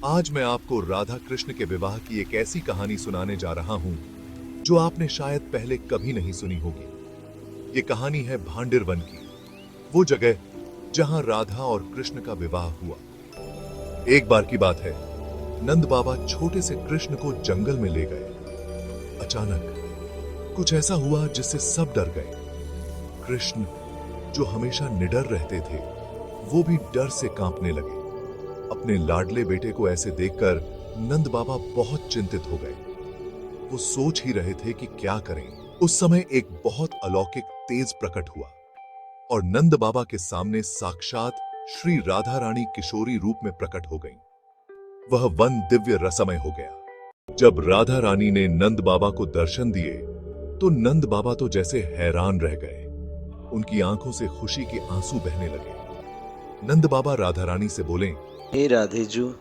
आज मैं आपको राधा कृष्ण के विवाह की एक ऐसी कहानी सुनाने जा रहा हूं जो आपने शायद पहले कभी नहीं सुनी होगी। ये कहानी है भांडिर वन की, वो जगह जहां राधा और कृष्ण का विवाह हुआ। एक बार की बात है, नंद बाबा छोटे से कृष्ण को जंगल में ले गए। अचानक कुछ ऐसा हुआ जिससे सब डर गए। कृष्ण, जो हमेशा निडर रहते थे, वो भी डर से कांपने लगे। अपने लाडले बेटे को ऐसे देखकर नंद बाबा बहुत चिंतित हो गए। वो सोच ही रहे थे कि क्या करें। उस समय एक बहुत अलौकिक तेज प्रकट हुआ और नंद बाबा के सामने साक्षात श्री राधा रानी किशोरी रूप में प्रकट हो गईं। वह वन दिव्य रसमय हो गया। जब राधा रानी ने नंद बाबा को दर्शन दिए तो नंद बाबा तो जैसे हैरान रह गए। उनकी आंखों से खुशी के आंसू बहने लगे। नंद बाबा राधा रानी से बोले, हे राधेजू,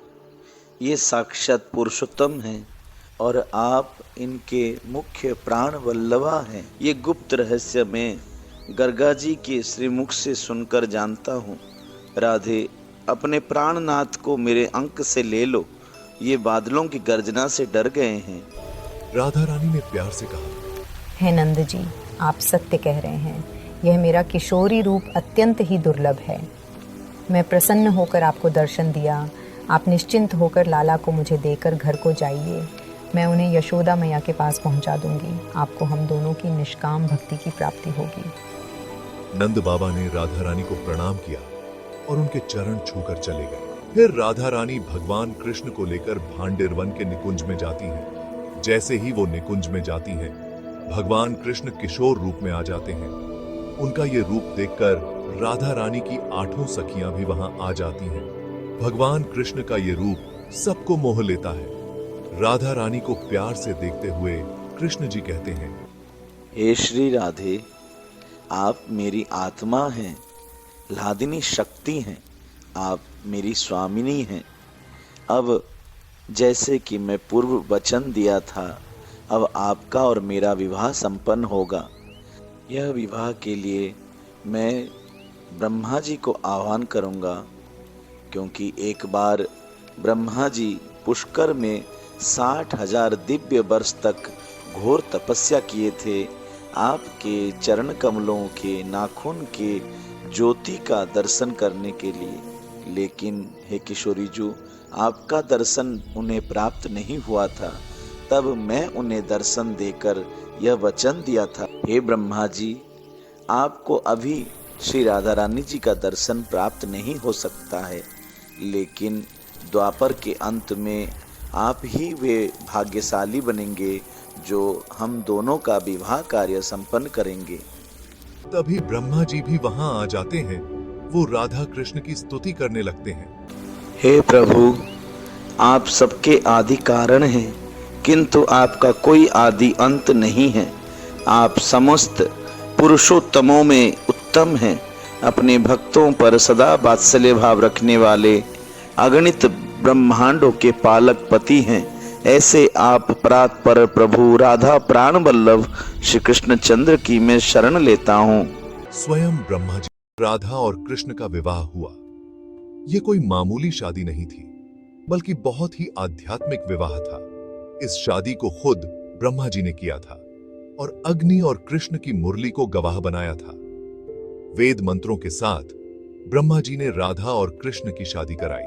ये साक्षात पुरुषोत्तम हैं और आप इनके मुख्य प्राण वल्लभा हैं। ये गुप्त रहस्य मैं गर्गा जी के श्रीमुख से सुनकर जानता हूँ। राधे, अपने प्राणनाथ को मेरे अंक से ले लो। ये बादलों की गर्जना से डर गए हैं। राधा रानी ने प्यार से कहा, हे नंद जी, आप सत्य कह रहे हैं। यह मेरा किशोरी रूप अत्यंत ही दुर्लभ है। मैं प्रसन्न होकर आपको दर्शन दिया। आप निश्चिंत होकर लाला को मुझे देकर घर को जाइए। मैं उन्हें यशोदा मैया के पास पहुंचा दूंगी। आपको हम दोनों की निष्काम भक्ति की प्राप्ति होगी। नंद बाबा ने राधा रानी को प्रणाम किया और उनके चरण छूकर चले गए। फिर राधा रानी भगवान कृष्ण को लेकर भांडिर वन के निकुंज में जाती हैं। जैसे ही वो निकुंज में जाती हैं, भगवान कृष्ण किशोर रूप में आ जाते हैं। उनका ये रूप देखकर राधा रानी की 8 सखियां भी वहां आ जाती हैं। भगवान कृष्ण का ये रूप सबको मोह लेता है। राधा रानी को प्यार से देखते हुए कृष्ण जी कहते हैं, हे श्री राधे, आप मेरी आत्मा हैं, लादिनी शक्ति हैं। आप मेरी स्वामिनी हैं। अब जैसे कि मैं पूर्व वचन दिया था, अब आपका और मेरा विवाह संपन्न होगा। यह विवाह के लिए मैं ब्रह्मा जी को आह्वान करूंगा, क्योंकि एक बार ब्रह्मा जी पुष्कर में 60,000 दिव्य वर्ष तक घोर तपस्या किए थे आपके चरण कमलों के नाखून के ज्योति का दर्शन करने के लिए। लेकिन हे किशोरी जी, आपका दर्शन उन्हें प्राप्त नहीं हुआ था। तब मैं उन्हें दर्शन देकर यह वचन दिया था, हे ब्रह्मा जी, आपको अभी श्री राधा रानी जी का दर्शन प्राप्त नहीं हो सकता है, लेकिन द्वापर के अंत में आप ही वे भाग्यशाली बनेंगे जो हम दोनों का विवाह कार्य संपन्न करेंगे। तभी ब्रह्मा जी भी वहां आ जाते हैं। वो राधा कृष्ण की स्तुति करने लगते हैं। हे प्रभु, आप सबके आदि कारण हैं, किंतु आपका कोई आदि अंत नहीं है। आप समस्त पुरुषोत्तमों में उत्तम हैं। अपने भक्तों पर सदा वात्सल्य भाव रखने वाले अगणित ब्रह्मांडों के पालक पति हैं। ऐसे आप परात्पर प्रभु राधा प्राण वल्लभ श्री कृष्ण चंद्र की मैं शरण लेता हूँ। स्वयं ब्रह्मा जी, राधा और कृष्ण का विवाह हुआ। ये कोई मामूली शादी नहीं थी, बल्कि बहुत ही आध्यात्मिक विवाह था। इस शादी को खुद ब्रह्मा जी ने किया था और अग्नि और कृष्ण की मुरली को गवाह बनाया था। वेद मंत्रों के साथ ब्रह्मा जी ने राधा और कृष्ण की शादी कराई।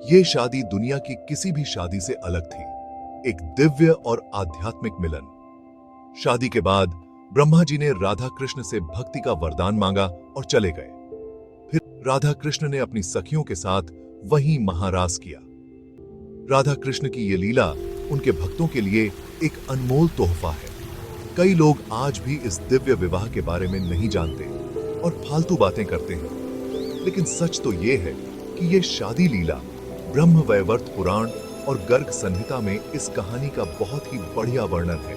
ये शादी दुनिया की किसी भी शादी से अलग थी, एक दिव्य और आध्यात्मिक मिलन। शादी के बाद ब्रह्मा जी ने राधा कृष्ण से भक्ति का वरदान मांगा और चले गए। फिर राधा कृष्ण ने अपनी सखियों के साथ वहीं महारास किया। राधा कृष्ण की ये लीला उनके भक्तों के लिए एक अनमोल तोहफा है। कई लोग आज भी इस दिव्य विवाह के बारे में नहीं जानते और फालतू बातें करते हैं, लेकिन सच तो ये है कि ये शादी लीला ब्रह्म वैवर्त पुराण और गर्ग संहिता में इस कहानी का बहुत ही बढ़िया वर्णन है।